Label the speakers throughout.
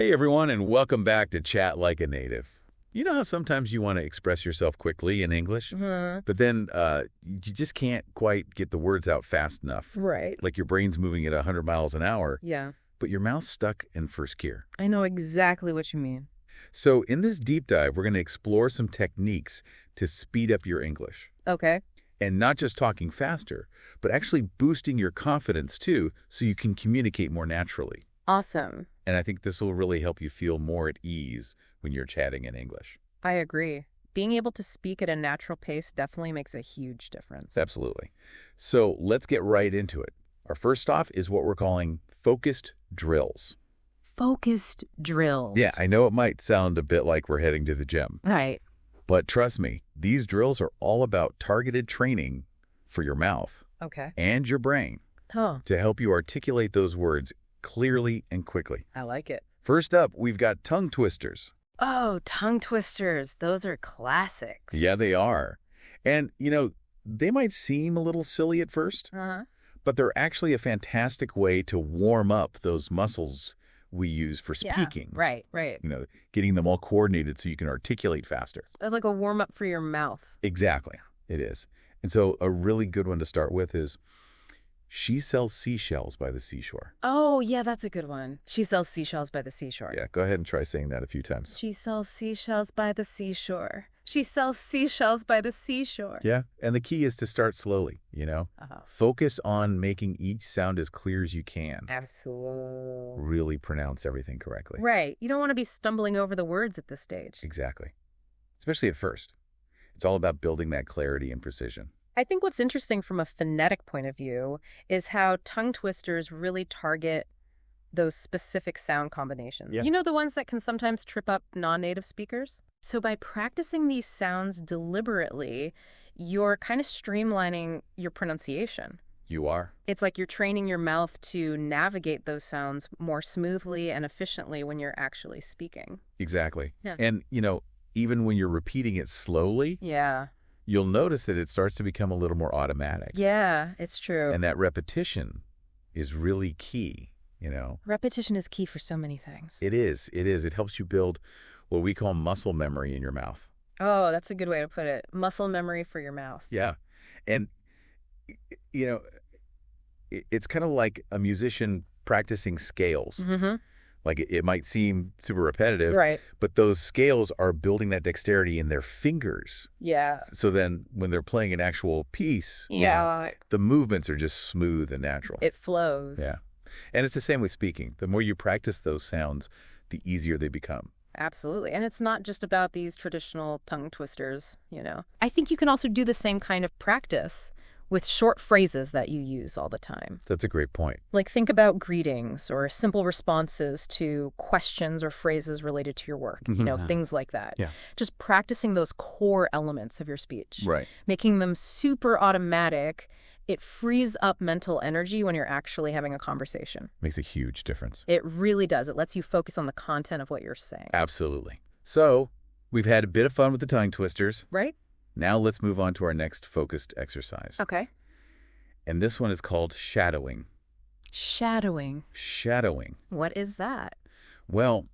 Speaker 1: Hey everyone, and welcome back to Chat Like a Native. You know how sometimes you want to express yourself quickly in English, but then you just can't quite get the words out fast enough.
Speaker 2: Right.
Speaker 1: Like your brain's moving at 100 miles an hour,
Speaker 2: Yeah.
Speaker 1: but your mouth's stuck in first gear.
Speaker 2: I know exactly what you mean.
Speaker 1: So in this deep dive, we're going to explore some techniques to speed up your English.
Speaker 2: Okay.
Speaker 1: And not just talking faster, but actually boosting your confidence too, so you can communicate more naturally.
Speaker 2: Awesome.
Speaker 1: And I think this will really help you feel more at ease when you're chatting in English.
Speaker 2: I agree. Being able to speak at a natural pace definitely makes a huge difference.
Speaker 1: Absolutely. So let's get right into it. Our first off is what we're calling focused drills.
Speaker 2: Focused drills.
Speaker 1: Yeah, I know it might sound a bit like we're heading to the gym,
Speaker 2: Right.
Speaker 1: but trust me, these drills are all about targeted training for your mouth
Speaker 2: Okay.
Speaker 1: and your brain
Speaker 2: Oh,
Speaker 1: to help you articulate those words clearly and quickly.
Speaker 2: I like it.
Speaker 1: First up, we've got tongue twisters.
Speaker 2: Oh, tongue twisters. Those are classics.
Speaker 1: Yeah, they are. And, they might seem a little silly at first,
Speaker 2: Uh-huh.
Speaker 1: but they're actually a fantastic way to warm up those muscles we use for
Speaker 2: Yeah.
Speaker 1: speaking.
Speaker 2: Right.
Speaker 1: Getting them all coordinated so you can articulate faster.
Speaker 2: That's like a warm-up for your mouth.
Speaker 1: Exactly. It is. And so a really good one to start with is, she sells seashells by the seashore.
Speaker 2: Oh, yeah, that's a good one. She sells seashells by the seashore.
Speaker 1: Yeah, go ahead and try saying that a few times.
Speaker 2: She sells seashells by the seashore. She sells seashells by the seashore.
Speaker 1: Yeah, and the key is to start slowly,
Speaker 2: Uh-huh.
Speaker 1: Focus on making each sound as clear as you can.
Speaker 2: Absolutely.
Speaker 1: Really pronounce everything correctly.
Speaker 2: Right. You don't want to be stumbling over the words at this stage.
Speaker 1: Exactly. Especially at first. It's all about building that clarity and precision.
Speaker 2: I think what's interesting from a phonetic point of view is how tongue twisters really target those specific sound combinations.
Speaker 1: Yeah.
Speaker 2: You know, the ones that can sometimes trip up non-native speakers? So by practicing these sounds deliberately, you're kind of streamlining your pronunciation.
Speaker 1: You are.
Speaker 2: It's like you're training your mouth to navigate those sounds more smoothly and efficiently when you're actually speaking.
Speaker 1: Exactly.
Speaker 2: Yeah.
Speaker 1: And, even when you're repeating it slowly,
Speaker 2: Yeah.
Speaker 1: you'll notice that it starts to become a little more automatic.
Speaker 2: Yeah, it's true.
Speaker 1: And that repetition is really key,
Speaker 2: Repetition is key for so many things.
Speaker 1: It is. It helps you build what we call muscle memory in your mouth.
Speaker 2: Oh, that's a good way to put it. Muscle memory for your mouth.
Speaker 1: Yeah. And, it's kind of like a musician practicing scales.
Speaker 2: Mm-hmm.
Speaker 1: Like it might seem super repetitive,
Speaker 2: Right.
Speaker 1: but those scales are building that dexterity in their fingers.
Speaker 2: Yeah.
Speaker 1: So then when they're playing an actual piece,
Speaker 2: Yeah.
Speaker 1: the movements are just smooth and natural.
Speaker 2: It flows.
Speaker 1: Yeah. And it's the same with speaking. The more you practice those sounds, the easier they become.
Speaker 2: Absolutely. And it's not just about these traditional tongue twisters, I think you can also do the same kind of practice with short phrases that you use all the time.
Speaker 1: That's a great point.
Speaker 2: Like think about greetings or simple responses to questions or phrases related to your work, things like that.
Speaker 1: Yeah.
Speaker 2: Just practicing those core elements of your speech.
Speaker 1: Right.
Speaker 2: Making them super automatic. It frees up mental energy when you're actually having a conversation.
Speaker 1: Makes a huge difference.
Speaker 2: It really does. It lets you focus on the content of what you're saying.
Speaker 1: Absolutely. So we've had a bit of fun with the tongue twisters.
Speaker 2: Right?
Speaker 1: Now let's move on to our next focused exercise.
Speaker 2: Okay.
Speaker 1: And this one is called shadowing.
Speaker 2: Shadowing.
Speaker 1: Shadowing.
Speaker 2: What is that?
Speaker 1: Well,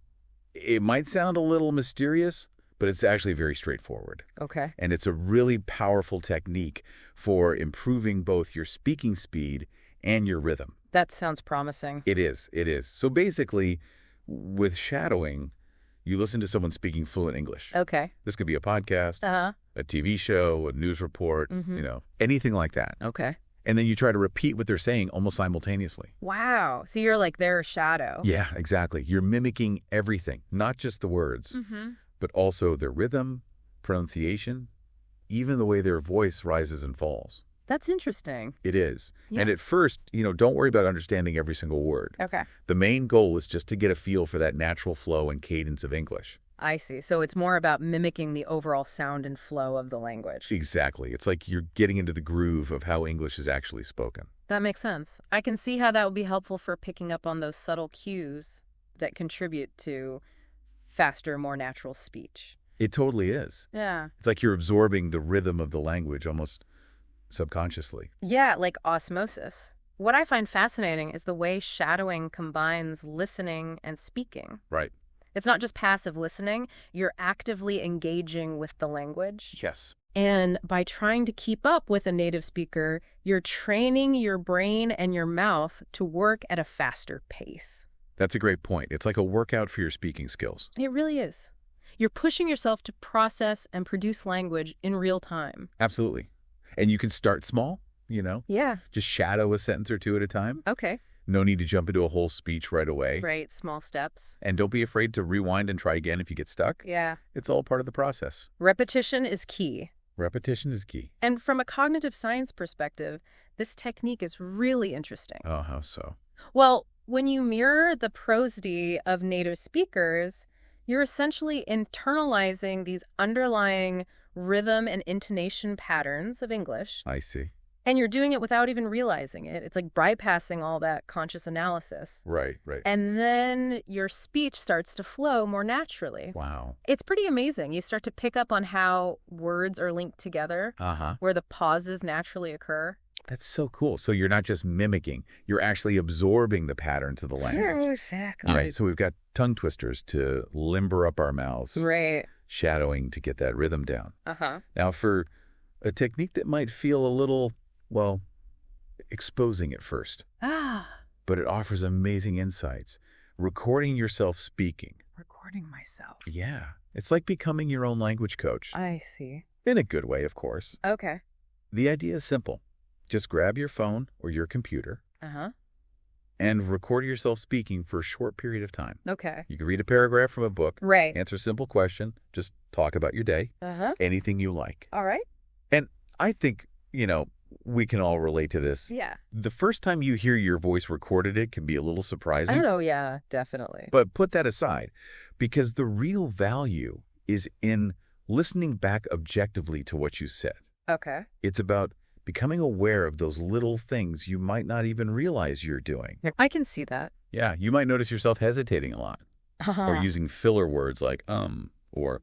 Speaker 1: it might sound a little mysterious, but it's actually very straightforward.
Speaker 2: Okay.
Speaker 1: And it's a really powerful technique for improving both your speaking speed and your rhythm.
Speaker 2: That sounds promising.
Speaker 1: It is. So basically, with shadowing, you listen to someone speaking fluent English.
Speaker 2: Okay.
Speaker 1: This could be a podcast,
Speaker 2: Uh-huh.
Speaker 1: a TV show, a news report, anything like that.
Speaker 2: Okay.
Speaker 1: And then you try to repeat what they're saying almost simultaneously.
Speaker 2: Wow. So you're like their shadow.
Speaker 1: Yeah, exactly. You're mimicking everything, not just the words,
Speaker 2: Mm-hmm.
Speaker 1: but also their rhythm, pronunciation, even the way their voice rises and falls.
Speaker 2: That's interesting.
Speaker 1: It is.
Speaker 2: Yeah.
Speaker 1: And at first, don't worry about understanding every single word.
Speaker 2: Okay.
Speaker 1: The main goal is just to get a feel for that natural flow and cadence of English.
Speaker 2: I see. So it's more about mimicking the overall sound and flow of the language.
Speaker 1: Exactly. It's like you're getting into the groove of how English is actually spoken.
Speaker 2: That makes sense. I can see how that would be helpful for picking up on those subtle cues that contribute to faster, more natural speech.
Speaker 1: It totally is.
Speaker 2: Yeah.
Speaker 1: It's like you're absorbing the rhythm of the language almost subconsciously.
Speaker 2: Yeah, like osmosis. What I find fascinating is the way shadowing combines listening and speaking.
Speaker 1: Right.
Speaker 2: It's not just passive listening, you're actively engaging with the language.
Speaker 1: Yes.
Speaker 2: And by trying to keep up with a native speaker, you're training your brain and your mouth to work at a faster pace.
Speaker 1: That's a great point. It's like a workout for your speaking skills.
Speaker 2: It really is. You're pushing yourself to process and produce language in real time.
Speaker 1: Absolutely. And you can start small,
Speaker 2: Yeah.
Speaker 1: just shadow a sentence or two at a time.
Speaker 2: Okay.
Speaker 1: No need to jump into a whole speech right away.
Speaker 2: Right. Small steps.
Speaker 1: And don't be afraid to rewind and try again if you get stuck.
Speaker 2: Yeah.
Speaker 1: It's all part of the process.
Speaker 2: Repetition is key.
Speaker 1: Repetition is key.
Speaker 2: And from a cognitive science perspective, this technique is really interesting.
Speaker 1: Oh, how so?
Speaker 2: Well, when you mirror the prosody of native speakers, you're essentially internalizing these underlying rhythm and intonation patterns of English.
Speaker 1: I see.
Speaker 2: And you're doing it without even realizing it. It's like bypassing all that conscious analysis.
Speaker 1: Right, right.
Speaker 2: And then your speech starts to flow more naturally.
Speaker 1: Wow.
Speaker 2: It's pretty amazing. You start to pick up on how words are linked together, where the pauses naturally occur.
Speaker 1: That's so cool. So you're not just mimicking, you're actually absorbing the patterns of the language.
Speaker 2: Exactly.
Speaker 1: Right. So we've got tongue twisters to limber up our mouths.
Speaker 2: Right.
Speaker 1: Shadowing to get that rhythm down.
Speaker 2: Uh-huh.
Speaker 1: Now, for a technique that might feel a little, well, exposing at first, but it offers amazing insights. Recording yourself speaking.
Speaker 2: Recording myself.
Speaker 1: Yeah. It's like becoming your own language coach.
Speaker 2: I see.
Speaker 1: In a good way, of course.
Speaker 2: Okay.
Speaker 1: The idea is simple. Just grab your phone or your computer and record yourself speaking for a short period of time.
Speaker 2: Okay.
Speaker 1: You can read a paragraph from a book,
Speaker 2: Right.
Speaker 1: answer a simple question, just talk about your day, anything you like.
Speaker 2: All right.
Speaker 1: And I think, we can all relate to this.
Speaker 2: Yeah.
Speaker 1: The first time you hear your voice recorded, it can be a little surprising.
Speaker 2: Oh, yeah, definitely.
Speaker 1: But put that aside, because the real value is in listening back objectively to what you said.
Speaker 2: Okay.
Speaker 1: It's about becoming aware of those little things you might not even realize you're doing.
Speaker 2: I can see that.
Speaker 1: Yeah, you might notice yourself hesitating a lot or using filler words like or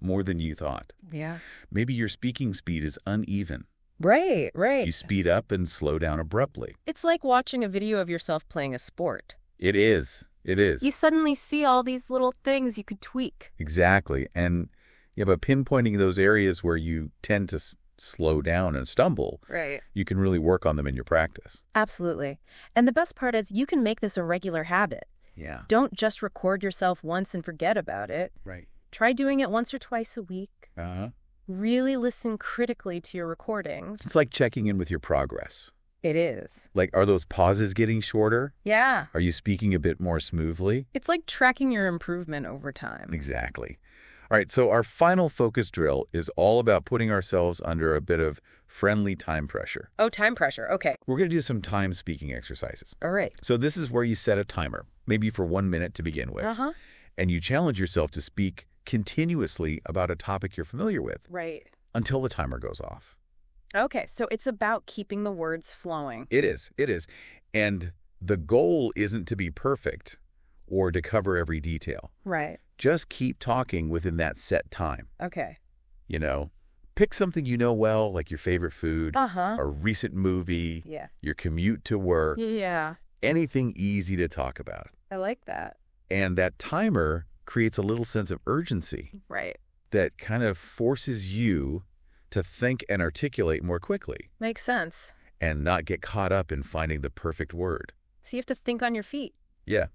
Speaker 1: more than you thought.
Speaker 2: Yeah.
Speaker 1: Maybe your speaking speed is uneven.
Speaker 2: Right, right.
Speaker 1: You speed up and slow down abruptly.
Speaker 2: It's like watching a video of yourself playing a sport.
Speaker 1: It is. It is.
Speaker 2: You suddenly see all these little things you could tweak.
Speaker 1: Exactly. And but pinpointing those areas where you tend to slow down and stumble,
Speaker 2: Right.
Speaker 1: you can really work on them in your practice.
Speaker 2: Absolutely. And the best part is you can make this a regular habit.
Speaker 1: Yeah.
Speaker 2: Don't just record yourself once and forget about it.
Speaker 1: Right.
Speaker 2: Try doing it once or twice a week.
Speaker 1: Uh-huh.
Speaker 2: Really listen critically to your recordings.
Speaker 1: It's like checking in with your progress.
Speaker 2: It is.
Speaker 1: Like, are those pauses getting shorter?
Speaker 2: Yeah.
Speaker 1: Are you speaking a bit more smoothly?
Speaker 2: It's like tracking your improvement over time.
Speaker 1: Exactly. All right, so our final focus drill is all about putting ourselves under a bit of friendly time pressure.
Speaker 2: Oh, time pressure. Okay.
Speaker 1: We're going to do some time speaking exercises.
Speaker 2: All right.
Speaker 1: So this is where you set a timer, maybe for 1 minute to begin with. And you challenge yourself to speak continuously about a topic you're familiar with.
Speaker 2: Right.
Speaker 1: Until the timer goes off.
Speaker 2: Okay, so it's about keeping the words flowing.
Speaker 1: It is. It is. And the goal isn't to be perfect or to cover every detail.
Speaker 2: Right.
Speaker 1: Just keep talking within that set time.
Speaker 2: Okay.
Speaker 1: Pick something you know well, like your favorite food, a recent movie, your commute to work, anything easy to talk about.
Speaker 2: I like that.
Speaker 1: And that timer creates a little sense of urgency.
Speaker 2: Right.
Speaker 1: That kind of forces you to think and articulate more quickly.
Speaker 2: Makes sense.
Speaker 1: And not get caught up in finding the perfect word.
Speaker 2: So you have to think on your feet.
Speaker 1: Yeah,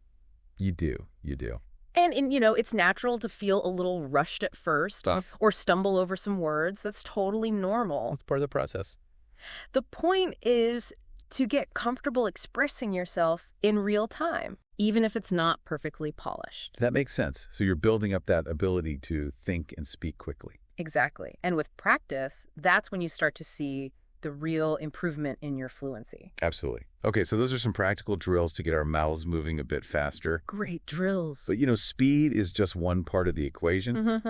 Speaker 1: you do. You do.
Speaker 2: And it's natural to feel a little rushed at first or stumble over some words. That's totally normal.
Speaker 1: It's part of the process.
Speaker 2: The point is to get comfortable expressing yourself in real time, even if it's not perfectly polished.
Speaker 1: That makes sense. So you're building up that ability to think and speak quickly.
Speaker 2: Exactly. And with practice, that's when you start to see the real improvement in your fluency.
Speaker 1: Absolutely. Okay, so those are some practical drills to get our mouths moving a bit faster.
Speaker 2: Great drills.
Speaker 1: But, speed is just one part of the equation.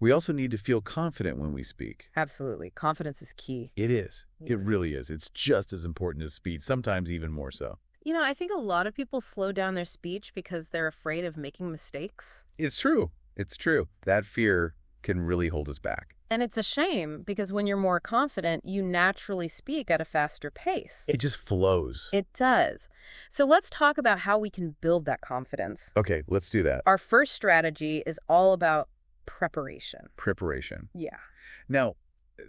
Speaker 1: We also need to feel confident when we speak.
Speaker 2: Absolutely. Confidence is key.
Speaker 1: It is. It really is. It's just as important as speed, sometimes even more so.
Speaker 2: I think a lot of people slow down their speech because they're afraid of making mistakes.
Speaker 1: It's true. It's true. That fear can really hold us back.
Speaker 2: And it's a shame because when you're more confident, you naturally speak at a faster pace.
Speaker 1: It just flows.
Speaker 2: It does. So let's talk about how we can build that confidence.
Speaker 1: Okay, let's do that.
Speaker 2: Our first strategy is all about preparation.
Speaker 1: Preparation.
Speaker 2: Yeah.
Speaker 1: Now,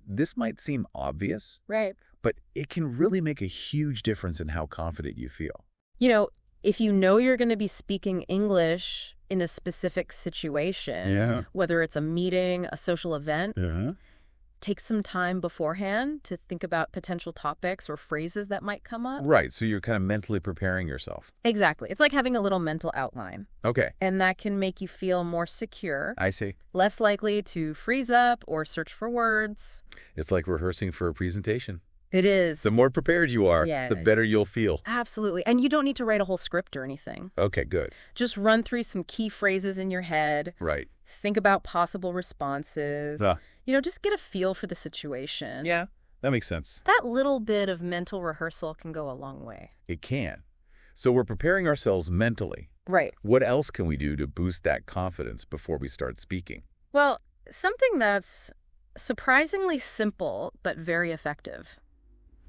Speaker 1: this might seem obvious,
Speaker 2: Right.
Speaker 1: but it can really make a huge difference in how confident you feel.
Speaker 2: You know, if you know you're going to be speaking English in a specific situation, whether it's a meeting, a social event, take some time beforehand to think about potential topics or phrases that might come up.
Speaker 1: Right, so you're kind of mentally preparing yourself.
Speaker 2: Exactly. It's like having a little mental outline.
Speaker 1: Okay.
Speaker 2: And that can make you feel more secure,
Speaker 1: I see.
Speaker 2: less likely to freeze up or search for words.
Speaker 1: It's like rehearsing for a presentation.
Speaker 2: It is.
Speaker 1: The more prepared you are,
Speaker 2: Yeah.
Speaker 1: the better you'll feel.
Speaker 2: Absolutely. And you don't need to write a whole script or anything.
Speaker 1: Okay, good.
Speaker 2: Just run through some key phrases in your head.
Speaker 1: Right.
Speaker 2: Think about possible responses. Just get a feel for the situation.
Speaker 1: Yeah, that makes sense.
Speaker 2: That little bit of mental rehearsal can go a long way.
Speaker 1: It can. So we're preparing ourselves mentally.
Speaker 2: Right.
Speaker 1: What else can we do to boost that confidence before we start speaking?
Speaker 2: Well, something that's surprisingly simple but very effective.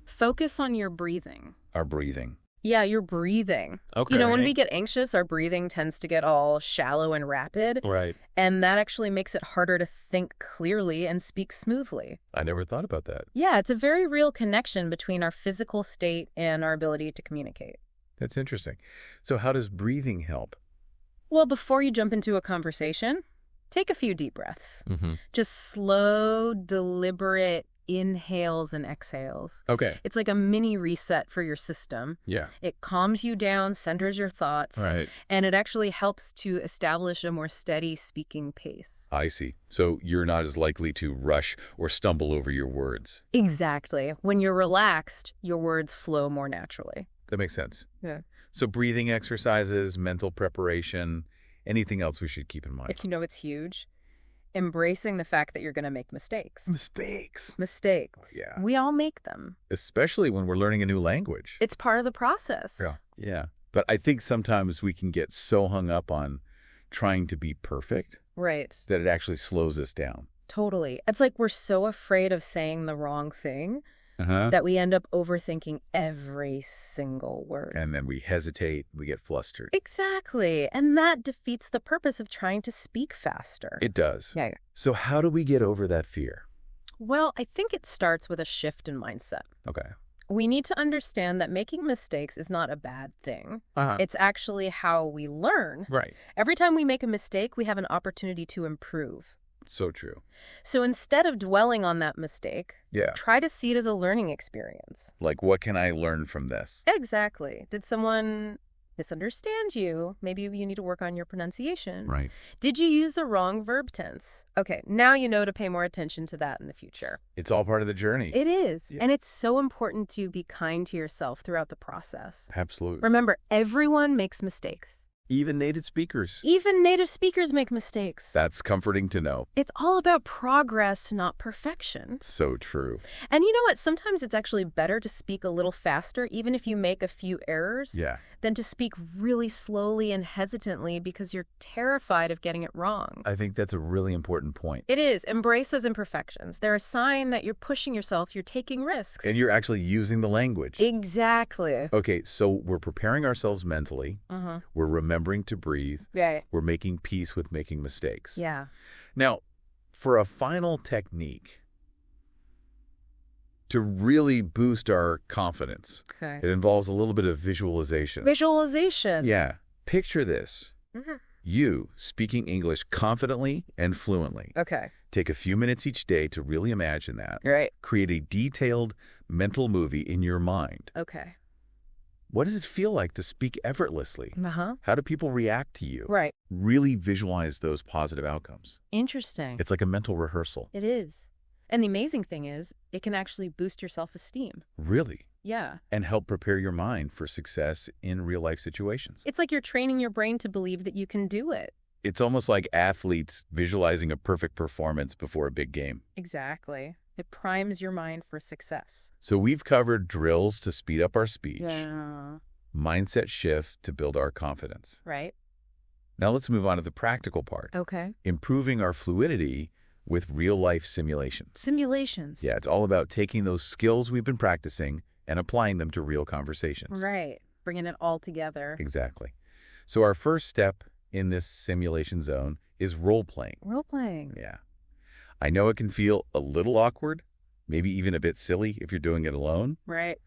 Speaker 2: Focus on your breathing.
Speaker 1: Our breathing.
Speaker 2: Yeah, your breathing.
Speaker 1: Okay.
Speaker 2: When we get anxious, our breathing tends to get all shallow and rapid.
Speaker 1: Right.
Speaker 2: And that actually makes it harder to think clearly and speak smoothly.
Speaker 1: I never thought about that.
Speaker 2: Yeah, it's a very real connection between our physical state and our ability to communicate.
Speaker 1: That's interesting. So how does breathing help?
Speaker 2: Well, before you jump into a conversation, take a few deep breaths. Just slow, deliberate inhales and exhales.
Speaker 1: Okay.
Speaker 2: It's like a mini reset for your system.
Speaker 1: Yeah.
Speaker 2: It calms you down, centers your thoughts,
Speaker 1: Right.
Speaker 2: and it actually helps to establish a more steady speaking pace.
Speaker 1: I see. So you're not as likely to rush or stumble over your words.
Speaker 2: Exactly. When you're relaxed, your words flow more naturally.
Speaker 1: That makes sense.
Speaker 2: Yeah.
Speaker 1: So breathing exercises, mental preparation, anything else we should keep in mind?
Speaker 2: It's huge. Embracing the fact that you're going to make mistakes.
Speaker 1: Mistakes.
Speaker 2: Mistakes.
Speaker 1: Oh, yeah.
Speaker 2: We all make them.
Speaker 1: Especially when we're learning a new language.
Speaker 2: It's part of the process.
Speaker 1: Yeah. But I think sometimes we can get so hung up on trying to be perfect
Speaker 2: Right.
Speaker 1: that it actually slows us down.
Speaker 2: Totally. It's like we're so afraid of saying the wrong thing that we end up overthinking every single word.
Speaker 1: And then we hesitate, we get flustered.
Speaker 2: Exactly. And that defeats the purpose of trying to speak faster.
Speaker 1: It does.
Speaker 2: Yeah.
Speaker 1: So how do we get over that fear?
Speaker 2: Well, I think it starts with a shift in mindset.
Speaker 1: Okay.
Speaker 2: We need to understand that making mistakes is not a bad thing. It's actually how we learn.
Speaker 1: Right.
Speaker 2: Every time we make a mistake, we have an opportunity to improve.
Speaker 1: So true.
Speaker 2: So instead of dwelling on that mistake,
Speaker 1: Yeah.
Speaker 2: try to see it as a learning experience.
Speaker 1: Like, what can I learn from this?
Speaker 2: Exactly. Did someone misunderstand you? Maybe you need to work on your pronunciation.
Speaker 1: Right.
Speaker 2: Did you use the wrong verb tense? Okay, now you know to pay more attention to that in the future.
Speaker 1: It's all part of the journey.
Speaker 2: It is.
Speaker 1: Yeah.
Speaker 2: And it's so important to be kind to yourself throughout the process.
Speaker 1: Absolutely.
Speaker 2: Remember, everyone makes mistakes.
Speaker 1: Even native speakers.
Speaker 2: Even native speakers make mistakes.
Speaker 1: That's comforting to know.
Speaker 2: It's all about progress, not perfection.
Speaker 1: So true.
Speaker 2: And you know what? Sometimes it's actually better to speak a little faster, even if you make a few errors,
Speaker 1: Yeah.
Speaker 2: than to speak really slowly and hesitantly because you're terrified of getting it wrong.
Speaker 1: I think that's a really important point.
Speaker 2: It is. Embrace those imperfections. They're a sign that you're pushing yourself, you're taking risks.
Speaker 1: And you're actually using the language.
Speaker 2: Exactly.
Speaker 1: Okay, so we're preparing ourselves mentally. We're remembering to breathe.
Speaker 2: Right.
Speaker 1: We're making peace with making mistakes.
Speaker 2: Yeah.
Speaker 1: Now, for a final technique to really boost our confidence,
Speaker 2: Okay.
Speaker 1: it involves a little bit of visualization.
Speaker 2: Visualization.
Speaker 1: Yeah. Picture this. You speaking English confidently and fluently.
Speaker 2: Okay.
Speaker 1: Take a few minutes each day to really imagine that.
Speaker 2: Right.
Speaker 1: Create a detailed mental movie in your mind.
Speaker 2: Okay.
Speaker 1: What does it feel like to speak effortlessly? How do people react to you?
Speaker 2: Right.
Speaker 1: Really visualize those positive outcomes.
Speaker 2: Interesting.
Speaker 1: It's like a mental rehearsal.
Speaker 2: It is. And the amazing thing is, it can actually boost your self-esteem.
Speaker 1: Really.
Speaker 2: Yeah.
Speaker 1: And help prepare your mind for success in real-life situations.
Speaker 2: It's like you're training your brain to believe that you can do it.
Speaker 1: It's almost like athletes visualizing a perfect performance before a big game.
Speaker 2: Exactly. It primes your mind for success.
Speaker 1: So we've covered drills to speed up our speech,
Speaker 2: Yeah.
Speaker 1: mindset shift to build our confidence.
Speaker 2: Right.
Speaker 1: Now let's move on to the practical part.
Speaker 2: Okay.
Speaker 1: Improving our fluidity with real-life simulations.
Speaker 2: Simulations.
Speaker 1: Yeah, it's all about taking those skills we've been practicing and applying them to real conversations.
Speaker 2: Right. Bringing it all together.
Speaker 1: Exactly. So our first step in this simulation zone is role-playing.
Speaker 2: Role-playing.
Speaker 1: Yeah. I know it can feel a little awkward, maybe even a bit silly if you're doing it alone.
Speaker 2: Right.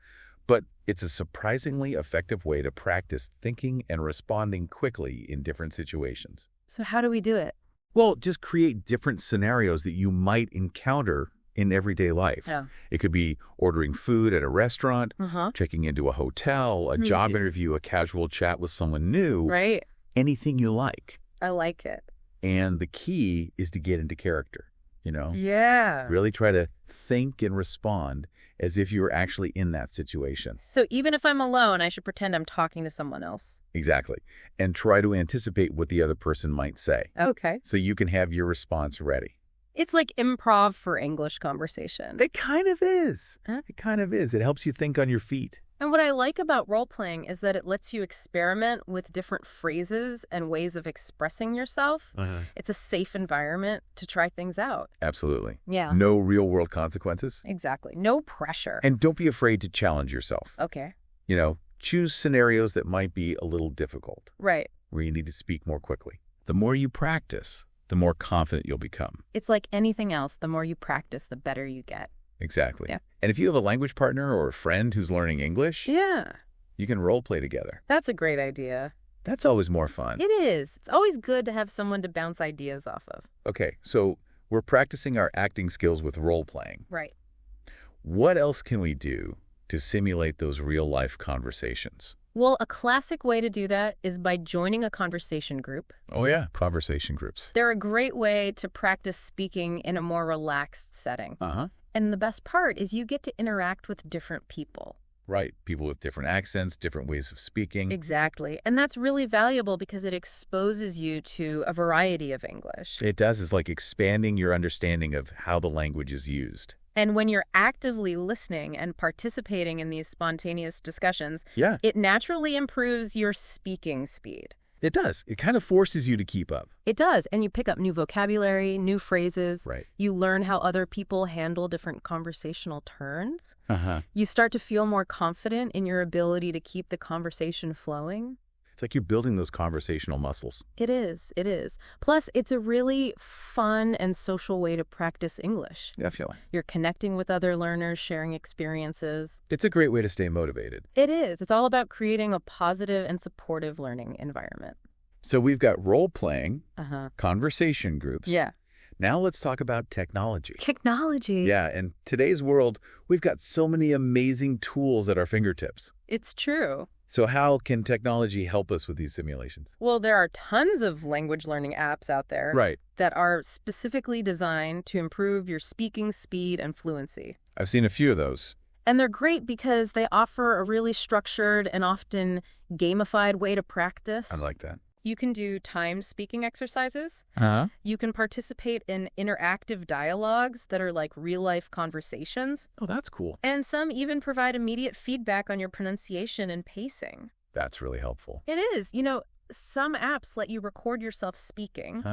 Speaker 1: But it's a surprisingly effective way to practice thinking and responding quickly in different situations.
Speaker 2: So how do we do it?
Speaker 1: Well, just create different scenarios that you might encounter in everyday life.
Speaker 2: Yeah.
Speaker 1: It could be ordering food at a restaurant, checking into a hotel, a job interview, a casual chat with someone new.
Speaker 2: Right.
Speaker 1: Anything you like.
Speaker 2: I like it.
Speaker 1: And the key is to get into character, you know?
Speaker 2: Yeah.
Speaker 1: Really try to think and respond as if you were actually in that situation.
Speaker 2: So even if I'm alone, I should pretend I'm talking to someone else.
Speaker 1: Exactly. And try to anticipate what the other person might say.
Speaker 2: Okay.
Speaker 1: So you can have your response ready.
Speaker 2: It's like improv for English conversation.
Speaker 1: It kind of is.
Speaker 2: Huh?
Speaker 1: It kind of is. It helps you think on your feet.
Speaker 2: And what I like about role-playing is that it lets you experiment with different phrases and ways of expressing yourself. It's a safe environment to try things out.
Speaker 1: Absolutely.
Speaker 2: Yeah.
Speaker 1: No real-world consequences.
Speaker 2: Exactly. No pressure.
Speaker 1: And don't be afraid to challenge yourself.
Speaker 2: Okay.
Speaker 1: You know, choose scenarios that might be a little difficult.
Speaker 2: Right.
Speaker 1: Where you need to speak more quickly. The more you practice, the more confident you'll become.
Speaker 2: It's like anything else. The more you practice, the better you get.
Speaker 1: Exactly.
Speaker 2: Yeah.
Speaker 1: And if you have a language partner or a friend who's learning English,
Speaker 2: Yeah.
Speaker 1: you can role play together.
Speaker 2: That's a great idea.
Speaker 1: That's always more fun.
Speaker 2: It is. It's always good to have someone to bounce ideas off of.
Speaker 1: Okay, so we're practicing our acting skills with role playing.
Speaker 2: Right.
Speaker 1: What else can we do to simulate those real-life conversations?
Speaker 2: Well, a classic way to do that is by joining a conversation group.
Speaker 1: Oh, yeah. Conversation groups.
Speaker 2: They're a great way to practice speaking in a more relaxed setting. And the best part is you get to interact with different people.
Speaker 1: Right. People with different accents, different ways of speaking.
Speaker 2: Exactly. And that's really valuable because it exposes you to a variety of English.
Speaker 1: It does. It's like expanding your understanding of how the language is used.
Speaker 2: And when you're actively listening and participating in these spontaneous discussions,
Speaker 1: Yeah.
Speaker 2: it naturally improves your speaking speed.
Speaker 1: It does. It kind of forces you to keep up.
Speaker 2: It does. And you pick up new vocabulary, new phrases.
Speaker 1: Right.
Speaker 2: You learn how other people handle different conversational turns.
Speaker 1: Uh-huh.
Speaker 2: You start to feel more confident in your ability to keep the conversation flowing.
Speaker 1: It's like you're building those conversational muscles.
Speaker 2: It is. It is. Plus, it's a really fun and social way to practice English.
Speaker 1: Definitely.
Speaker 2: You're connecting with other learners, sharing experiences.
Speaker 1: It's a great way to stay motivated.
Speaker 2: It is. It's all about creating a positive and supportive learning environment.
Speaker 1: So we've got role-playing, conversation groups.
Speaker 2: Yeah.
Speaker 1: Now let's talk about technology.
Speaker 2: Technology.
Speaker 1: Yeah, in today's world, we've got so many amazing tools at our fingertips.
Speaker 2: It's true.
Speaker 1: So how can technology help us with these simulations?
Speaker 2: Well, there are tons of language learning apps out there that are specifically designed to improve your speaking speed and fluency.
Speaker 1: I've seen a few of those.
Speaker 2: And they're great because they offer a really structured and often gamified way to practice.
Speaker 1: I like that.
Speaker 2: You can do timed speaking exercises. You can participate in interactive dialogues that are like real-life conversations.
Speaker 1: Oh, that's cool.
Speaker 2: And some even provide immediate feedback on your pronunciation and pacing.
Speaker 1: That's really helpful.
Speaker 2: It is. You know, some apps let you record yourself speaking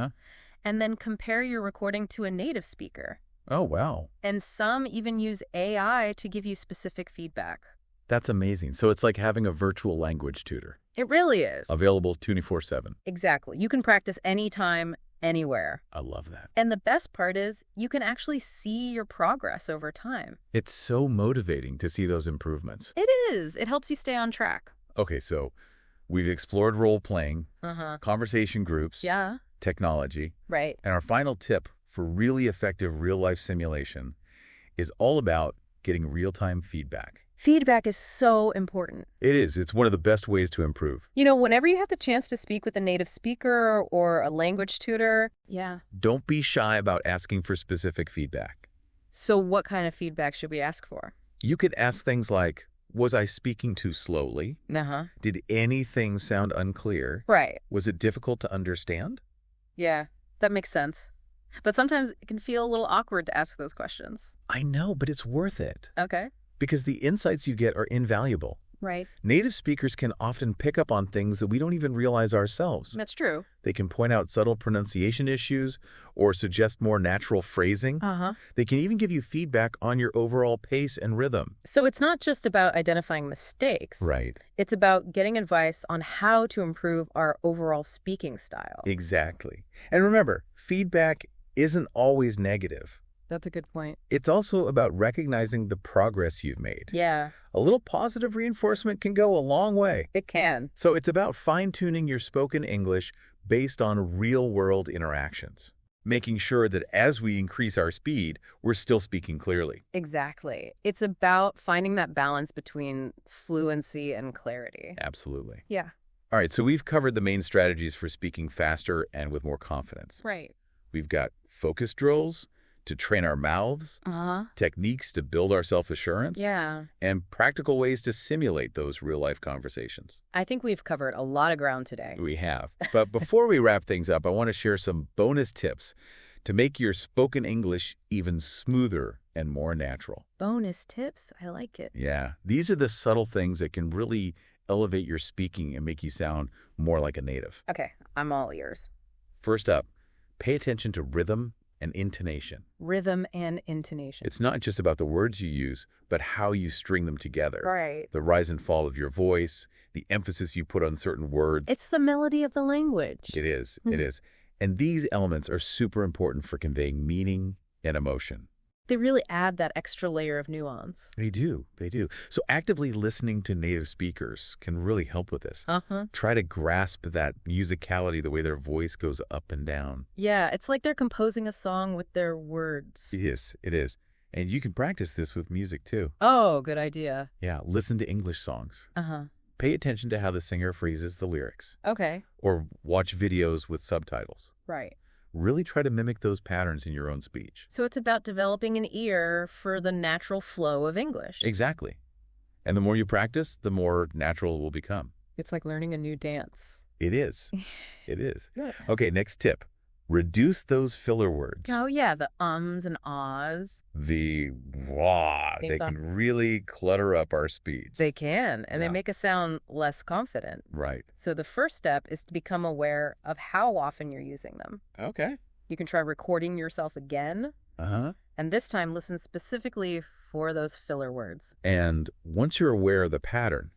Speaker 2: and then compare your recording to a native speaker.
Speaker 1: Oh, wow.
Speaker 2: And some even use AI to give you specific feedback.
Speaker 1: That's amazing. So it's like having a virtual language tutor.
Speaker 2: It really is.
Speaker 1: Available 24/7.
Speaker 2: Exactly. You can practice anytime, anywhere.
Speaker 1: I love that.
Speaker 2: And the best part is you can actually see your progress over time.
Speaker 1: It's so motivating to see those improvements.
Speaker 2: It is. It helps you stay on track.
Speaker 1: Okay, so we've explored role-playing, conversation groups, technology.
Speaker 2: Right.
Speaker 1: And our final tip for really effective real-life simulation is all about getting real-time feedback.
Speaker 2: Feedback is so important.
Speaker 1: It is. It's one of the best ways to improve.
Speaker 2: You know, whenever you have the chance to speak with a native speaker or a language tutor,
Speaker 1: don't be shy about asking for specific feedback.
Speaker 2: So what kind of feedback should we ask for?
Speaker 1: You could ask things like, was I speaking too slowly? Did anything sound unclear?
Speaker 2: Right.
Speaker 1: Was it difficult to understand?
Speaker 2: Yeah, that makes sense. But sometimes it can feel a little awkward to ask those questions.
Speaker 1: I know, but it's worth it.
Speaker 2: Okay.
Speaker 1: Because the insights you get are invaluable.
Speaker 2: Right.
Speaker 1: Native speakers can often pick up on things that we don't even realize ourselves.
Speaker 2: That's true.
Speaker 1: They can point out subtle pronunciation issues or suggest more natural phrasing. They can even give you feedback on your overall pace and rhythm.
Speaker 2: So it's not just about identifying mistakes.
Speaker 1: Right.
Speaker 2: It's about getting advice on how to improve our overall speaking style.
Speaker 1: Exactly. And remember, feedback isn't always negative.
Speaker 2: That's a good point.
Speaker 1: It's also about recognizing the progress you've made.
Speaker 2: Yeah.
Speaker 1: A little positive reinforcement can go a long way.
Speaker 2: It can.
Speaker 1: So it's about fine-tuning your spoken English based on real-world interactions, making sure that as we increase our speed, we're still speaking clearly.
Speaker 2: Exactly. It's about finding that balance between fluency and clarity.
Speaker 1: Absolutely.
Speaker 2: Yeah.
Speaker 1: All right, so we've covered the main strategies for speaking faster and with more confidence.
Speaker 2: Right.
Speaker 1: We've got focus drills to train our mouths, techniques to build our self-assurance, and practical ways to simulate those real-life conversations.
Speaker 2: I think we've covered a lot of ground today.
Speaker 1: We have. But before we wrap things up, I want to share some bonus tips to make your spoken English even smoother and more natural.
Speaker 2: Bonus tips? I like it.
Speaker 1: Yeah. These are the subtle things that can really elevate your speaking and make you sound more like a native.
Speaker 2: Okay, I'm all ears.
Speaker 1: First up, pay attention to rhythm and intonation.
Speaker 2: Rhythm and intonation.
Speaker 1: It's not just about the words you use, but how you string them together.
Speaker 2: Right.
Speaker 1: The rise and fall of your voice, the emphasis you put on certain words.
Speaker 2: It's the melody of the language.
Speaker 1: It is. It is. And these elements are super important for conveying meaning and emotion.
Speaker 2: They really add that extra layer of nuance.
Speaker 1: They do. They do. So actively listening to native speakers can really help with this. Try to grasp that musicality, the way their voice goes up and down.
Speaker 2: Yeah, it's like they're composing a song with their words.
Speaker 1: It is. It is. And you can practice this with music too.
Speaker 2: Oh, good idea.
Speaker 1: Yeah, listen to English songs. Pay attention to how the singer phrases the lyrics.
Speaker 2: Okay.
Speaker 1: Or watch videos with subtitles.
Speaker 2: Right.
Speaker 1: Really try to mimic those patterns in your own speech.
Speaker 2: So it's about developing an ear for the natural flow of English.
Speaker 1: Exactly. And the more you practice, the more natural it will become.
Speaker 2: It's like learning a new dance.
Speaker 1: It is. It is. Okay, next tip. Reduce those filler words.
Speaker 2: Oh, yeah, the ums and ahs.
Speaker 1: The wah. They can really clutter up our speech.
Speaker 2: They can, and they make us sound less confident.
Speaker 1: Right.
Speaker 2: So the first step is to become aware of how often you're using them.
Speaker 1: Okay.
Speaker 2: You can try recording yourself again. And this time, listen specifically for those filler words.
Speaker 1: And once you're aware of the pattern,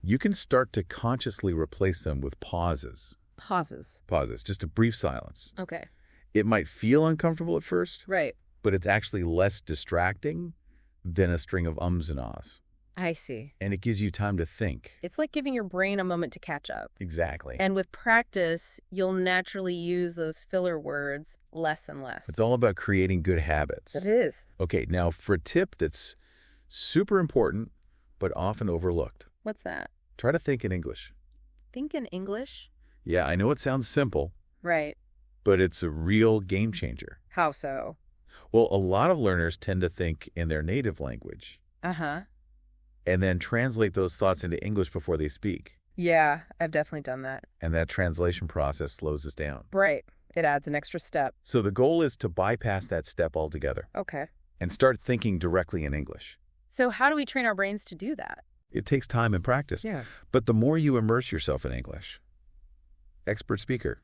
Speaker 1: you can start to consciously replace them with pauses.
Speaker 2: Pauses.
Speaker 1: Pauses, just a brief silence.
Speaker 2: Okay.
Speaker 1: It might feel uncomfortable at first.
Speaker 2: Right.
Speaker 1: But it's actually less distracting than a string of ums and ahs.
Speaker 2: I see.
Speaker 1: And it gives you time to think.
Speaker 2: It's like giving your brain a moment to catch up.
Speaker 1: Exactly.
Speaker 2: And with practice, you'll naturally use those filler words less and less.
Speaker 1: It's all about creating good habits.
Speaker 2: It is.
Speaker 1: Okay, now for a tip that's super important but often overlooked.
Speaker 2: What's that?
Speaker 1: Try to think in English.
Speaker 2: Think in English?
Speaker 1: Yeah, I know it sounds simple.
Speaker 2: Right.
Speaker 1: But it's a real game changer.
Speaker 2: How so?
Speaker 1: Well, a lot of learners tend to think in their native language. And then translate those thoughts into English before they speak.
Speaker 2: Yeah, I've definitely done that.
Speaker 1: And that translation process slows us down.
Speaker 2: Right. It adds an extra step.
Speaker 1: So the goal is to bypass that step altogether.
Speaker 2: Okay.
Speaker 1: And start thinking directly in English.
Speaker 2: So how do we train our brains to do that?
Speaker 1: It takes time and practice.
Speaker 2: Yeah.
Speaker 1: But the more you immerse yourself in English, expert speaker,